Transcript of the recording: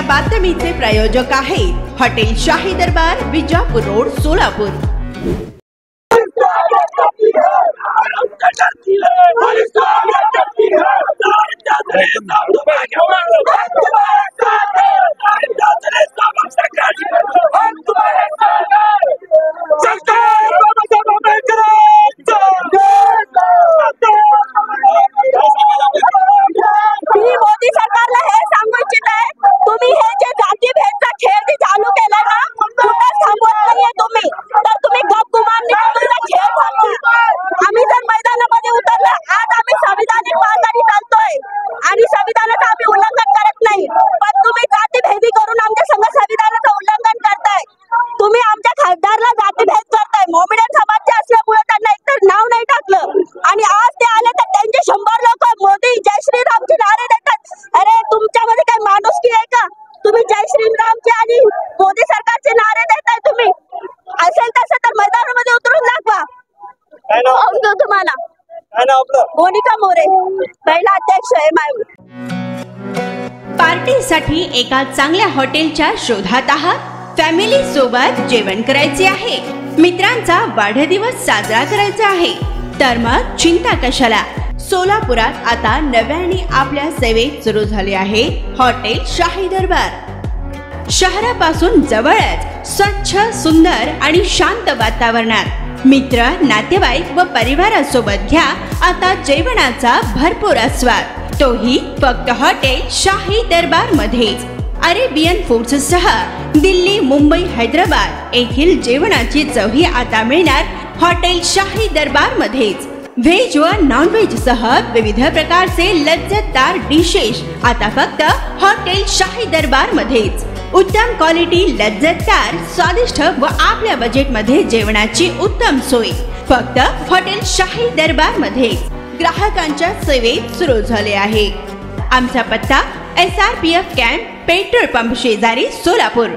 बातमीचे प्रायोजक आहेत हॉटेल शाही दरबार, विजापूर रोड, सोलापूर। मोदी सरकारला हे सांगू इच्छित आहे, तुम्ही हे जे जातीभेदचा खेळ जे चालू केला ना, कुठं थांबवत नाहीये तुम्ही, तर तुम्ही गपगुमान खेळ थांबवा। आम्ही जर मैदानामध्ये उतरलो, आज आम्ही संविधानिक मार्गाने चालतोय आणि संविधानाचं आम्ही उल्लंघन करत नाही, पण तुम्ही जातीभेदी करून आमच्या संघ संविधानाचं उल्लंघन करताय। तुम्ही आमच्या खासदारला जातीभेद करताय। मोमेडियन समाजचे असल्यामुळे त्यांना एकतर नाव नाही टाकलं आणि आज ते आले तर त्यांचे 100 लोक मोदी जय श्रीरामचे नारे देतात। अरे तुमच्यामध्ये काही माणुसकी आहे का? तुम्ही जय श्रीरामचे आणि मोदी सरकारचे नारे देताय। तुम्ही असेल तसं तर मैदानामध्ये उतरून दाखवा। तुम्हाला मोनिका मोरे, महिला अध्यक्ष आहे पार्टीसाठी एका चांगल्या हॉटेलच्या शोधात आहात? फॅमिली सोबत जेवण करायचे आहे, मित्रांचा वाढदिवस साजरा करायचा आहे, तर मग चिंता कशाला। सोलापुरात आता नव्याने आपल्या सेवेत सुरू झाले आहे हॉटेल शाही दरबार। शहरापासून जवळच स्वच्छ, सुंदर आणि शांत वातावरणात मित्र, नातेवाईक व परिवारासोबत घ्या आता जेवणाचा भरपूर आस्वाद, तोही फक्त हॉटेल शाही दरबार मध्येच। अरेबियन फूड्स सह दिल्ली, मुंबई, हैदराबाद येथील जेवणाची चवही आता मिळणार हॉटेल शाही दरबार मध्येच। व्हेज व नॉन व्हेज सह विविध प्रकारचे लज्जतदार डिशेस आता फक्त हॉटेल शाही दरबार मध्येच। उत्तम क्वालिटी, लज्जतदार, स्वादिष्ट व आपल्या बजेट मध्ये जेवणाची उत्तम सोय फक्त हॉटेल शाही दरबार मध्येच। ग्राहकांच्या सेवेत सुरू झाले आहे। आमचा पत्ता SRPF कॅम्प, पेट्रोल पंप शेजारी, सोलापूर।